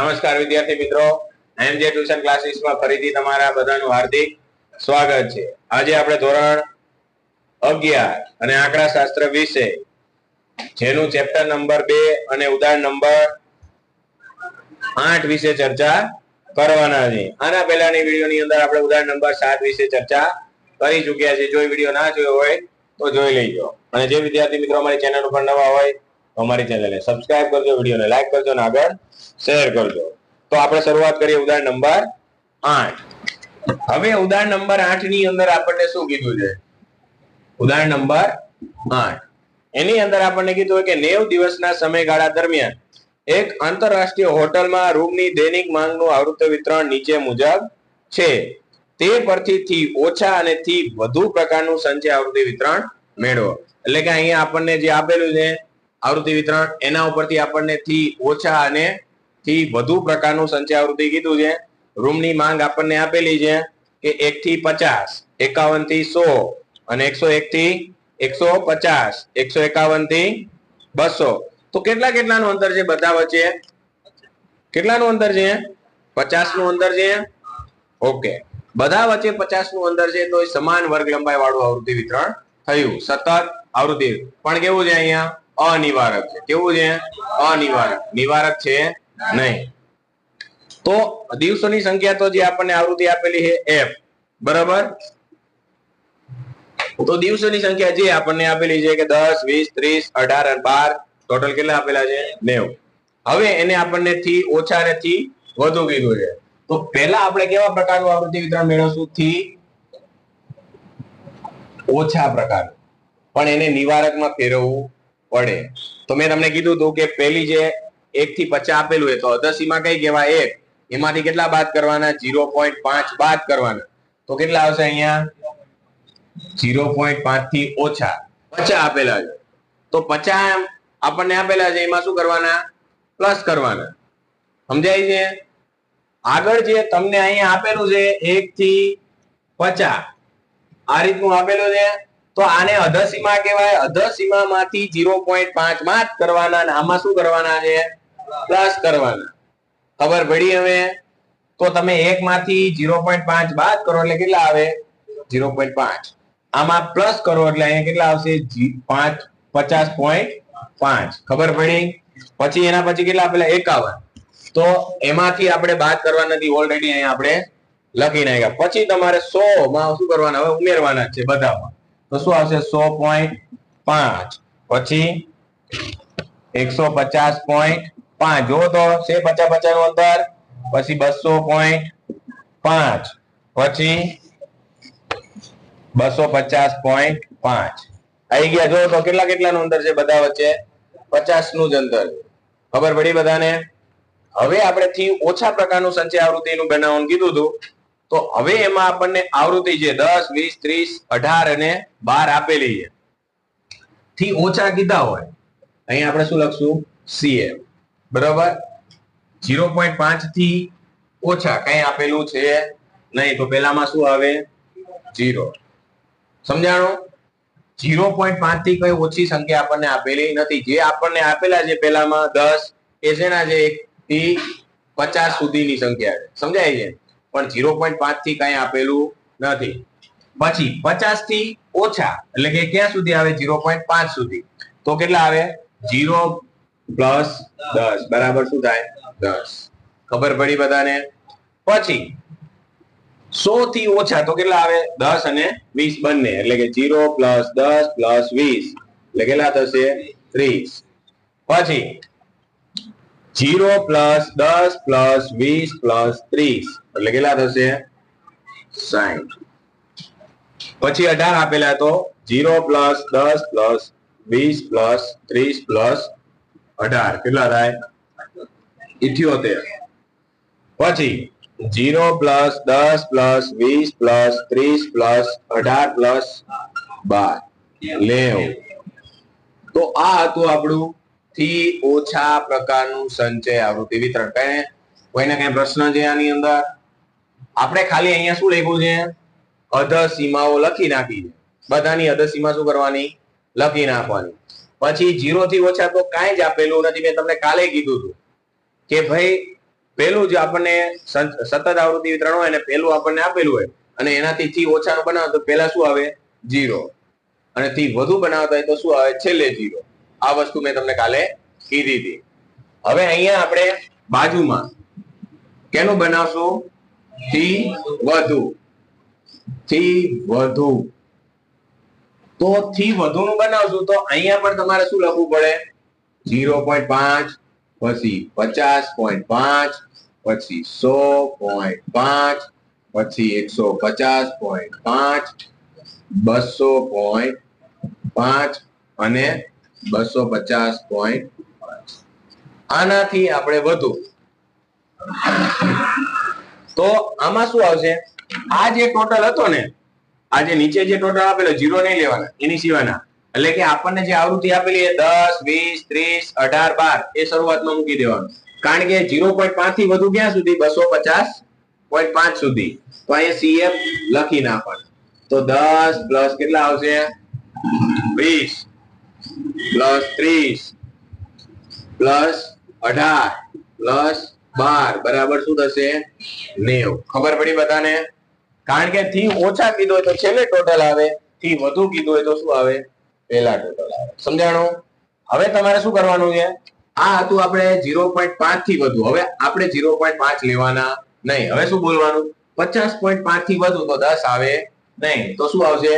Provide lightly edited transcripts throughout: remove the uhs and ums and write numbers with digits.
નમસ્કાર વિદ્યાર્થી મિત્રો, એમજે ટ્યુશન ક્લાસીસમાં ફરીથી તમારા બધાનું હાર્દિક સ્વાગત છે। આજે આપણે ધોરણ 11 અને આંકડાશાસ્ત્ર વિશે જેનું ચેપ્ટર નંબર 2 અને ઉદાહરણ નંબર 8 વિશે ચર્ચા કરવાના છે। આના પહેલાની વિડિયોની અંદર આપણે ઉદાહરણ નંબર 7 વિશે ચર્ચા કરી ચૂક્યા છે। જો વિડિયો ના જોયો હોય તો જોઈ લેજો। અને જે વિદ્યાર્થી મિત્રો અમારી ચેનલ ઉપર નવા હોય તો અમારી ચેનલને સબસ્ક્રાઇબ કરજો, વિડિયોને લાઈક કરજો અને આગળ શેર કરજો। તો આપણે શરૂઆત કરીએ ઉદાહરણ નંબર 8। હવે ઉદાહરણ નંબર 8 ની અંદર આપણને શું કીધું છે? ઉદાહરણ નંબર 8 એની અંદર આપણને કીધું હોય કે 90 દિવસના સમયગાળા દરમિયાન એક આંતરરાષ્ટ્રીય હોટલમાં રૂમની દૈનિક માંગનું આવૃત્તિ વિતરણ નીચે મુજબ છે। તે પરથી થી ઓછા અને થી વધુ પ્રકારનું સંચય આવૃત્તિ વિતરણ મેળવો। એટલે કે અહીંયા આપણને જે આપેલું છે આવૃત્તિ વિતરણ, એના ઉપરથી આપણને થી ઓછા અને થી વધુ પ્રકારનું સંચય આવૃત્તિ કીધું છે। રૂમની માંગ આપણને આપેલી છે કે 1 થી 50, 51 થી 100 અને 101 થી 150, 151 થી 200। તો કેટલાનું અંતર છે બધા વચ્ચે? કેટલાનું અંતર છે? 50 નું અંતર છે। ઓકે, બધા વચ્ચે 50 નું અંતર છે તો એ સમાન વર્ગ લંબાઈ વાળું આવૃત્તિ વિતરણ થયું। સતત આવૃત્તિ પણ કેવું છે? અહીંયા અનિવારક છે। કેવું છે? અનિવારક, નિવારક છે નહીં। તો દિવસોની સંખ્યા તો જે આપણને આવૃત્તિ આપેલી છે f, બરાબર। તો દિવસોની સંખ્યા જે આપણને આપેલી છે કે 10, 20, 30, 18 અને 12, ટોટલ કેટલા આપેલા છે? 90। હવે એને આપણને થી ઓછા અને થી વધુ કીધું છે। તો પહેલા આપણે કેવા પ્રકારનું આવૃત્તિ વિતરણ મેળવશું? થી ઓછા પ્રકારનું, પણ એને નિવારકમાં ફેરવવું પડે। તો મેં તમને કીધું હતું કે પહેલી જે 1 થી 50 આપેલું હોય તો અધસીમાં કઈ કહેવાય? 1। એમાંથી કેટલા બાદ કરવાના? 0.5 બાદ કરવાના। તો કેટલા આવશે અહીંયા? 0.5 થી ઓછા 50 આપેલા છે તો 50 આપણને આપેલા છે, એમાં શું કરવાના? પ્લસ કરવાના। સમજાય છે? આગળ જે તમને અહીંયા આપેલું છે 1 થી 50 આ રીતનું આપેલું છે તો આને અધસીમા કહેવાય। અધસીમામાંથી 0.5 બાદ કરવાના અને આમાં શું કરવાના છે? પ્લસ કરવાના। ખબર પડી? હવે તો તમે 1 માંથી 0.5 બાદ કરો એટલે કેટલા આવે? 0.5। આમાં પ્લસ કરો એટલે અહીંયા કેટલા આવશે? 50.5। ખબર પડી? પછી એના પછી કેટલા આપેલા? 51। તો એમાંથી આપણે બાદ કરવા નથી, ઓલરેડી અહીંયા આપણે લખી નાખ્યા। પછી તમારે 100 માં શું કરવાના? હવે ઉમેરવાના છે બધામાં। તો શું આવશે? 100.5 પછી 150.5। જો તો છે 50 નું અંતર, પછી 200.5 પછી 250.5 આવી ગયા। જો તો કેટલાનું અંતર છે બધા વચ્ચે? 50 નું જ અંતર। ખબર પડી બધાને? હવે આપણે થી ઓછા પ્રકારનું સંચય આવૃત્તિનું બનાવવાનું કીધું હતું તો હવે એમાં આપણને આવૃત્તિ છે 10, 20, 30, 18 અને 12 આપેલી છે। થી ઓછા કીધા હોય અહીંયા આપણે શું લખશું? CF, બરાબર। 0.5 થી ઓછા કઈ આપેલું છે નહીં તો પેલામાં શું આવે? 0। સમજાણું? 0.5 થી કઈ ઓછી સંખ્યા આપણને આપેલી નથી। જે આપણને આપેલા છે પેલામાં 10 એ શેના છે? 1 થી 50 સુધીની સંખ્યા છે। સમજાય છે? પણ 0.5 થી કઈ આપેલું નથી। પછી 50 થી ઓછા એટલે કે ક્યાં સુધી આવે? 0.5 સુધી। તો કેટલા આવે? 0 પ્લસ 10 બરાબર શું થાય? 10। ખબર પડી બધાને? પછી 100 થી ઓછા તો કેટલા આવે? 10 અને 20 બંને, એટલે કે 0 પ્લસ 10 પ્લસ 20 એટલે કેટલા થશે? 30। પછી 0 પ્લસ 10 પ્લસ 20 પ્લસ 30 એટલે કેટલા થશે? 60। પછી 18 આપેલા તો 0 પ્લસ 10 પ્લસ 20 પ્લસ 30 પ્લસ 18 કેટલા થાય? 78। પછી 0 plus 10 plus 20 plus 30 plus 18 plus 12 90। તો આ હતું આપણું થી ઓછા પ્રકારનું સંચય આવૃત્તિ વિતરણ। કોઈને કઈ પ્રશ્ન છે આની અંદર? આપણે ખાલી અહીંયા શું લખ્યું છે? અધસીમાઓ લખી નાખી છે। બધાની અધસીમા શું કરવાની? લખી નાખવાની। પછી 0 થી ઓછા તો કાંઈ જ આપેલું નથી। મેં તમને કાલે કીધું હતું કે ભાઈ પેલું જે આપણને સતત આવૃત્તિ વિતરણ હોય અને પેલું આપણને આપેલું હોય અને એનાથી થી ઓછાનું બનાવો તો પેલા શું આવે 0 અને થી વધુ બનાવતા હોય તો શું આવે છેલ્લે 0. આ વસ્તુ મેં તમને કાલે કીધી હતી. હવે અહીંયા આપણે બાજુમાં કેનું બનાવશું થી વધુ તો થી વધુનું બનાવશું તો અહીંયા પણ તમારે શું લખવું પડે 0.5 પછી 50.5 પછી 100.5 પછી 150.5 200.5 અને 250.5 આનાથી આપણે વધુ તો આમાં શું આવશે આ જે ટોટલ હતો ને આ જે નીચે જે ટોટલ આપેલો 0 નહીં લેવાના એની સિવાયના એટલે કે આપણને જે આવૃત્તિ આપેલી છે 10 20 30 18 12 એ શરૂઆતમાં મૂકી દેવાનું કારણ કે 0.5 થી વધુ ક્યાં સુધી 250.5 સુધી તો અહીંયા CF લખી નાખવાનું તો 10 પ્લસ કેટલા આવશે 20 પ્લસ 30 પ્લસ 18 પ્લસ 12 બરાબર શું થશે 90. ખબર પડી બધાને? કારણ કે થી ઓછા કીધું હોય તો છેલ્લે ટોટલ આવે, થી વધુ કીધું હોય તો શું આવે પહેલા ટોટલ આવે. સમજાણું? હવે તમારે શું કરવાનું છે આ હતું આપણે 0.5 થી વધુ. હવે આપણે 0.5 લેવાના નહીં. હવે શું બોલવાનું 50.5 થી વધુ તો 10 આવે નહીં તો શું આવશે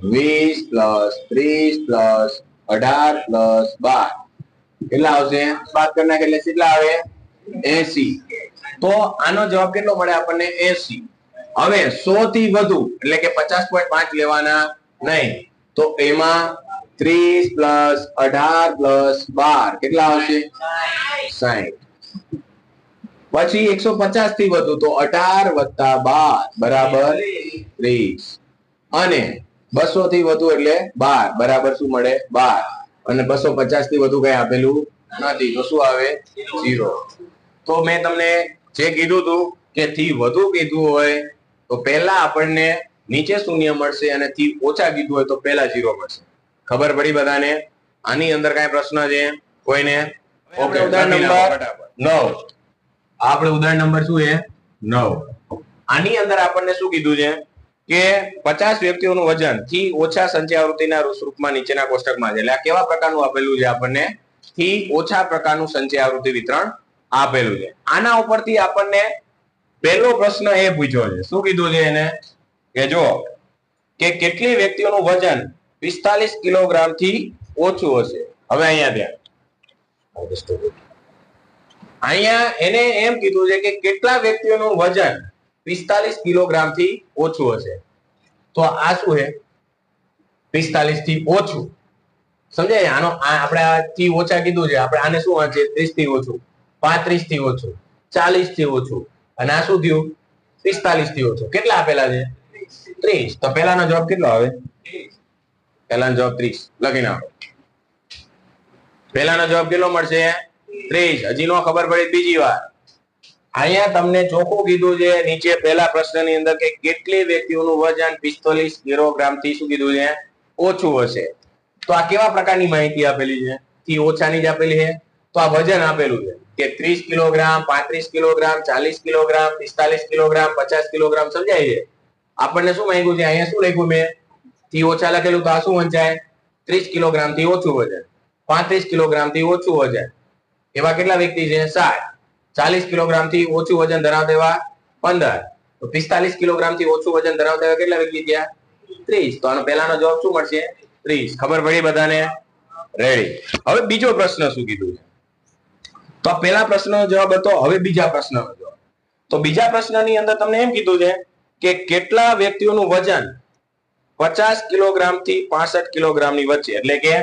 20 પ્લસ 30 પ્લસ 18 પ્લસ 12 કેટલા આવશે બાદ કરી નાખે એટલે કેટલા આવે 80. તો આનો જવાબ કેટલો મળે આપણને 80. હવે 100 થી વધુ એટલે કે 50.5 લેવાના નહીં તો એમાં 30 પ્લસ 18 પ્લસ 12 કેટલા આવશે 60. પછી 150 થી વધુ તો 18 વત્તા 12 બરાબર 30 અને 200 થી વધુ એટલે 12 બરાબર શું મળે 12 અને 250 થી વધુ કઈ આપેલું નથી તો શું આવે 0. તો મેં તમને જે કીધું હતું કે થી વધુ કીધું હોય તો પહેલા આપણને નીચે શૂન્ય મળશે અને થી ઓછા કીધું હોય તો પહેલા 0 મળશે. ખબર પડી બધાને? આની અંદર કઈ પ્રશ્ન છે કોઈને? ઓકે, ઉદાહરણ નંબર 9. આપણે ઉદાહરણ નંબર શું છે 9. આની અંદર આપણને શું કીધું છે કે 50 વ્યક્તિઓનું વજન થી ઓછા સંચય આવૃત્તિના રૂપમાં નીચેના કોષ્ટકમાં છે. એટલે આ કેવા પ્રકારનું આપેલું છે આપણને થી ઓછા પ્રકારનું સંચય આવૃત્તિ વિતરણ આપેલું છે. આના ઉપરથી આપણને પહેલો પ્રશ્ન એ પૂછ્યો છે. શું કીધું છે એને કે જો કે કેટલી વ્યક્તિઓનું વજન 45 કિલોગ્રામ થી ઓછું હશે. હવે અહીંયા એને એમ કીધું છે કે કેટલા વ્યક્તિઓનું વજન 45 કિલોગ્રામ થી ઓછું હશે. તો આ શું છે 45 થી ઓછું સમજાય? આનો આપણે આ થી ઓછા કીધું છે આપણે આને શું વાંચે 30 થી ઓછું 35 થી ઓછું 40 થી ઓછું અને આ શું થયું 45 થી ઓછું. કેટલા આપેલા છે 30. તો પહેલાનો જવાબ કેટલો આવે પહેલાનો જવાબ 30 લખી નાખો. પહેલાનો જવાબ કેટલો મળશે 30. હજી નો ખબર પડી બીજી વાર અહીંયા તમને ચોખ્ખું કીધું છે નીચે પહેલા પ્રશ્નની અંદર કે કેટલી વ્યક્તિઓનું વજન 45 કિલોગ્રામ થી શું કીધું છે ઓછું હશે. તો આ કેવા પ્રકારની માહિતી આપેલી છે થી ઓછાની જ આપેલી છે. તો આ વજન આપેલું છે કે 30 kilogram 35 kilogram 40 kilogram 45 kilogram 50 kilogram સમજાય છે. આપણને શું માંગ્યું છે અહીંયા શું લખ્યું મેં થી ઓછા લખેલું તો આ શું વંચાય 30 કિલોગ્રામ થી ઓછું વજન 35 કિલોગ્રામ થી ઓછું વજન એવા કેટલા વ્યક્તિ છે 7. 40 કિલોગ્રામ થી ઓછું વજન ધરાવતા એવા 15. તો 45 કિલોગ્રામ થી ઓછું વજન ધરાવતા એવા કેટલા વ્યક્તિ થયા 30. તો આનો પહેલાનો જવાબ શું મળશે 30. ખબર પડી બધાને? રેડી. હવે બીજો પ્રશ્ન શું કીધું છે તો આ પહેલા પ્રશ્નનો જવાબ હતો. હવે બીજા પ્રશ્નનો જવાબ. તો બીજા પ્રશ્નની અંદર તમને એમ કીધું છે કે કેટલા વ્યક્તિઓનું વજન 50 કિલોગ્રામ થી 65 કિલોગ્રામ ની વચ્ચે એટલે કે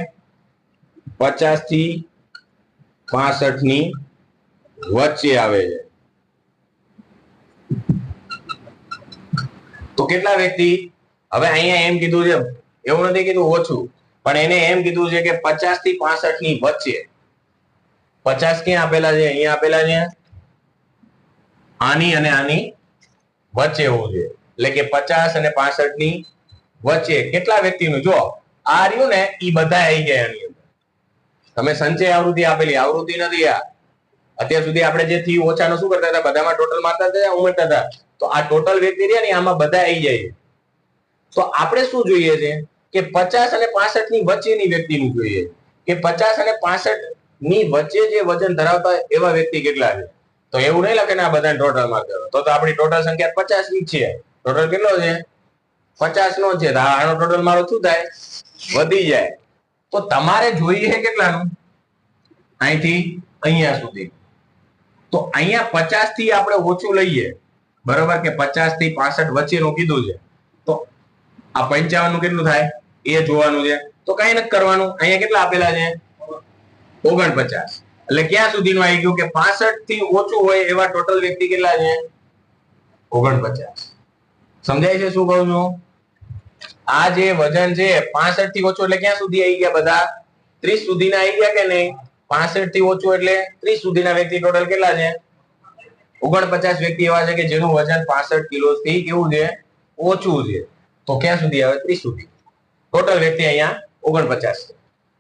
50 થી 65 ની વચ્ચે આવે છે. તો કેટલા વ્યક્તિ? હવે અહીંયા એમ કીધું છે એવું નથી કીધું ઓછું પણ એને એમ કીધું છે કે 50 થી 65 ની વચ્ચે. 50 ક્યાં આપેલા છે અહીંયા આપેલા છે આની અને આની વચ્ચે હોવું જોઈએ. એટલે કે 50 અને 65 ની વચ્ચે કેટલા વ્યક્તિનું જો આ રહ્યું ને ઈ બધા આવી ગયા એની અંદર. તમે સંચય આવૃત્તિ આપેલી આવૃત્તિ નથી આ અત્યાર સુધી આપણે જે થી ઓછાનો શું કરતા હતા, બધામાં ટોટલ મારતા હતા, ઉમેરતા હતા. તો આ ટોટલ વ્યક્તિ રહ્યા ને આમાં બધા આવી જાય. તો આપણે શું જોઈએ છે કે 50 અને 65 ની વચ્ચેની વ્યક્તિનું જોઈએ કે 50 અને 65 ની વચ્ચે જે વજન ધરાવતા એવા વ્યક્તિ કેટલા છે. તો એવું નહીં લખે ને આ બધાને ટોટલ માર કરો, તો આપણી ટોટલ સંખ્યા 50 ની છે. ટોટલ કેટલો છે? 50 નો છે. આનો ટોટલ મારો શું થાય? વધી જાય. તો તમારે જોઈએ છે કેટલાનું? અહીંથી અહીંયા સુધી. તો અહીંયા 50 થી આપણે ઓછું લઈએ, બરોબર, કે 50 થી 65 વચ્ચેનું કીધું છે. તો આ 55 નું કેટલું થાય એ જોવાનું છે. તો કઈ નથી કરવાનું, અહીંયા કેટલા આપેલા છે? 49. એટલે ક્યાં સુધીનું આવી ગયું કે 65 થી ઓછું હોય એવા ટોટલ વ્યક્તિ કેટલા છે? 49. સમજાય છે શું કહું છું? આ જે વજન છે 65 થી ઓછું એટલે ક્યાં સુધી આવી ગયા? બધા 30 સુધીના આવી ગયા કે નહીં? 65 થી ઓછું એટલે 30 સુધીના વ્યક્તિ ટોટલ કેટલા છે? 49 વ્યક્તિ એવા છે કે જેનું વજન 65 કિલો થી કેવું છે? ઓછું છે. તો ક્યાં સુધી આવે? 30 સુધી. ટોટલ વ્યક્તિ અહીંયા 49 છે.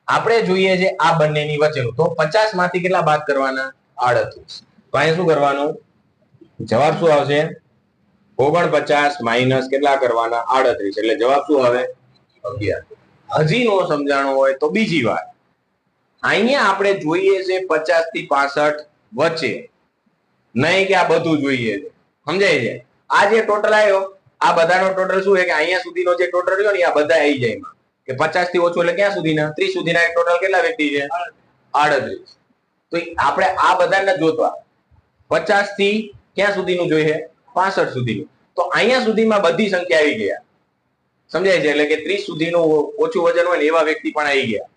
આપણે જોઈએ છે આ બંનેની વચ્ચેનું. તો 50 માંથી કેટલા બાદ કરવાના? 38. તો અહીંયા શું કરવાનું? જવાબ શું આવશે? 49 માઇનસ કેટલા કરવાના? 38. એટલે જવાબ શું આવે? 11. હજી નો સમજાણું હોય તો બીજી વાર. અહીંયા આપણે જોઈએ છે 50 થી 65 વચ્ચે, નહીં કે આ બધું જોઈએ છે. સમજાય છે? આ જે ટોટલ આવ્યો આ બધાનો ટોટલ શું છે કે અહીંયા સુધીનો જે ટોટલ રહ્યો ને આ બધા આવી જાય એમાં. કે 50 થી ઓછું એટલે ક્યાં સુધીના? 30 સુધીના ટોટલ કેટલા વ્યક્તિ છે? 38. તો આપણે આ બધાને જોતા 50 થી ક્યાં સુધીનું જોઈએ? 65 સુધીનું. તો અહીંયા સુધીમાં બધી સંખ્યા આવી ગયા. સમજાય છે? એટલે કે 30 સુધીનું ઓછું વજન હોય ને એવા વ્યક્તિ પણ આવી ગયા.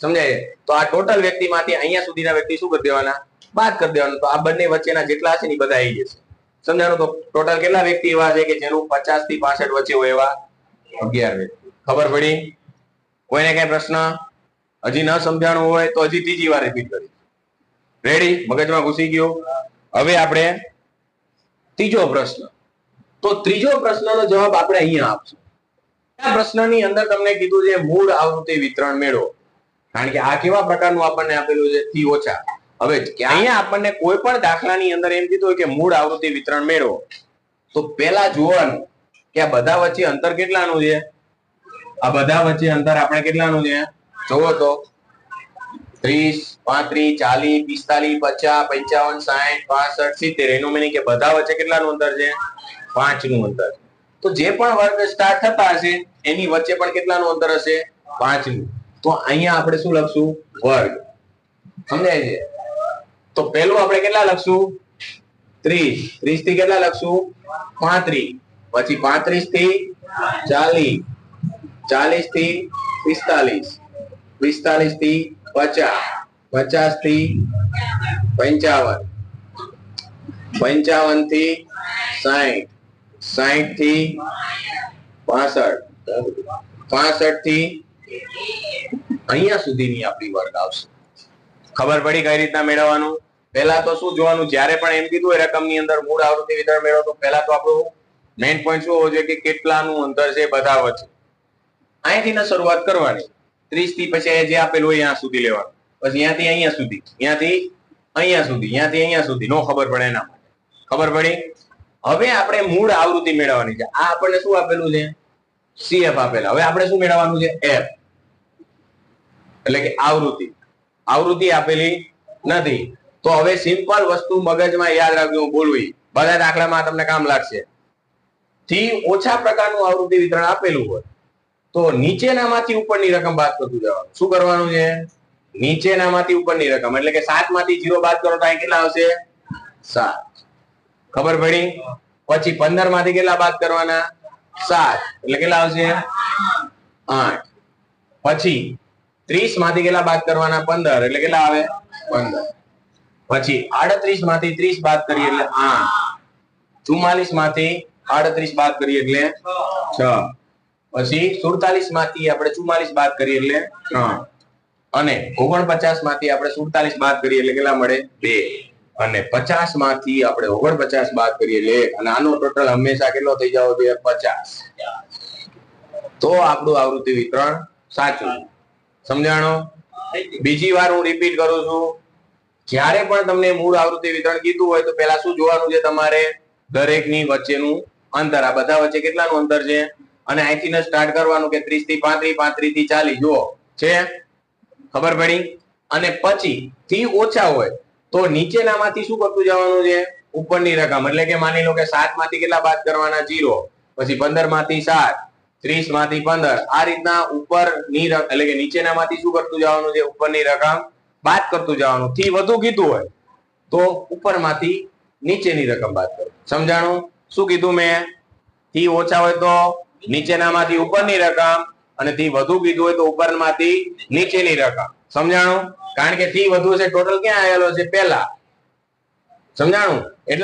સમજાય છે? તો આ ટોટલ વ્યક્તિમાંથી અહીંયા સુધીના વ્યક્તિ શું કરી દેવાના? બાદ કરી દેવાનું. તો આ બંને વચ્ચેના જેટલા છે ને બધા આવી જશે. સમજાણું? તો ટોટલ કેટલા વ્યક્તિ એવા છે કે જેનું 50 થી 65 વચ્ચે હોય એવા? 11 વ્યક્તિ. ખબર પડી? કોઈને કઈ પ્રશ્ન? હજી ન સમજાણું હોય તો હજી ત્રીજી વાર રિપીટ કરી. રેડી? મગજમાં ઘૂસી ગયો? હવે આપણે ત્રીજો પ્રશ્ન. તો ત્રીજો પ્રશ્નનો જવાબ આપણે અહીંયા આપશું. આ પ્રશ્નની અંદર તમને કીધું છે મૂળ આવૃત્તિ વિતરણ મેળવો. કારણ કે આ કેવા પ્રકારનું આપણને આપેલું છે? થી ઓછા. હવે અહીંયા આપણને કોઈ પણ દાખલાની અંદર એમ કીધું હોય કે મૂળ આવૃત્તિ વિતરણ મેળવો, તો પહેલા જોવાનું કે આ બધા વચ્ચે અંતર કેટલાનું છે? આ બધા વચ્ચે અંતર આપણે કેટલાનું છે? જોવો તો 30, 35, 40, 45, 50, 55, 60, 65, 70. એનું મીનિંગ કે બધા વચ્ચે કેટલાનું અંતર છે? 5 નું અંતર. તો જે પણ વર્ગ સ્ટાર્ટ થતા હશે એની વચ્ચે પણ કેટલાનું અંતર હશે? 5 નું. તો અહીંયા આપણે શું લખશું? વર્ગ. સમજાય છે? તો પહેલું આપણે કેટલા લખશું? 30. 30 થી કેટલા લખશું? 35. પછી 35 થી 40, 40 થી 45, 45 થી 50, 50 થી 55, 55 થી 60, 60 થી 65, 65 થી અહીંયા સુધીની આપણી વર્ગ આવશે. ખબર પડી કઈ રીતના મેળવવાનું? પહેલા તો શું જોવાનું? જ્યારે પણ એમ કીધું હોય રકમની અંદર મૂળ આવૃત્તિ વિતરણ મેળવો, તો પહેલા તો આપણું મેઇન પોઈન્ટ શું હોવો જોઈએ કે કેટલાનું અંતર છે બધા વચ્ચે. અહીંથી શરૂઆત કરવાની. 30 થી પછી જે આપેલું હોય ત્યાં સુધી લેવાનું. પછી અહીંયાથી અહીંયા સુધી, અહીંયાથી અહીંયા સુધી, અહીંયાથી અહીંયા સુધી. નો ખબર પડે એના માટે. ખબર પડી? હવે આપણે મૂળ આવૃત્તિ મેળવવાની છે. આ આપણને શું આપેલું છે? CF આપેલા. હવે આપણે શું મેળવવાનું છે? F. એટલે કે આવૃત્તિ. આવૃત્તિ આપેલી નથી. તો હવે સિમ્પલ વસ્તુ મગજમાં યાદ રાખજો, હું બોલું બધા દાખલામાં તમને કામ લાગશે. થી ઓછા પ્રકારનું આવૃત્તિ વિતરણ આપેલું હોય તો નીચેનામાંથી ઉપરની રકમ બાદ કરતું જવાનું. શું કરવાનું છે? નીચેનામાંથી ઉપરની રકમ. એટલે કે 7 માંથી 0 બાદ કરો તો અહીં કેટલા આવશે? 7. ખબર પડી? પછી 15 માંથી કેટલા બાદ કરવાના? 7. એટલે કેટલા આવશે? 8. પછી 30 માંથી કેટલા બાદ કરવાના? 15. એટલે કેટલા આવે? 15. પછી 38 માંથી 30 બાદ કરીએ એટલે 8. 44 માંથી 38 બાદ કરીએ એટલે 6. પછી 47 માંથી આપણે 44 બાદ કરીએ એટલે 3. અને 49 માંથી આપણે 47 બાદ કરીએ એટલે કેટલા મળે? 2. અને 50 માંથી આપણે 49 બાદ કરીએ એટલે 1. અને આનો ટોટલ હંમેશા કેટલો થઈ જવો જોઈએ? 50. તો આપણું આવૃત્તિ વિતરણ સાચું. સમજાણો? બીજી વાર હું રિપીટ કરું છું. જ્યારે પણ તમને મૂળ આવૃત્તિ વિતરણ કીધું હોય તો પેલા શું જોવાનું છે તમારે? દરેકની વચ્ચેનું અંતર. આ બધા વચ્ચે કેટલાનું અંતર છે? અને અહીંથી ને સ્ટાર્ટ કરવાનું કે 30 થી 35, 35 થી 40. જુઓ છે, ખબર પડી? અને પછી થી ઓછા હોય તો નીચેનામાંથી શું કરતું જવાનું છે? ઉપરની રકમ. એટલે કે માની લો કે 7 માંથી કેટલા બાદ કરવાના? 0. પછી 15 માંથી 7, 30 માંથી 15. આ રીતના ઉપરની એટલે કે નીચેનામાંથી શું કરતું જવાનું છે? ઉપરની રકમ બાદ કરતું જવાનું. થી વધુ કીધું હોય તો ઉપરમાંથી નીચેની રકમ બાદ કરો. સમજાણું? શું કીધું મેં? થી ઓછા હોય તો નીચેનામાંથી ઉપરની રકમ, અને થી વધુ કીધું હોય તો ઉપરમાંથી નીચેની રકમ. સમજાણું? કારણ કે થી વધુ છે ટોટલ ક્યાં આવેલો છે? પહેલા. સમજાણું? એટલે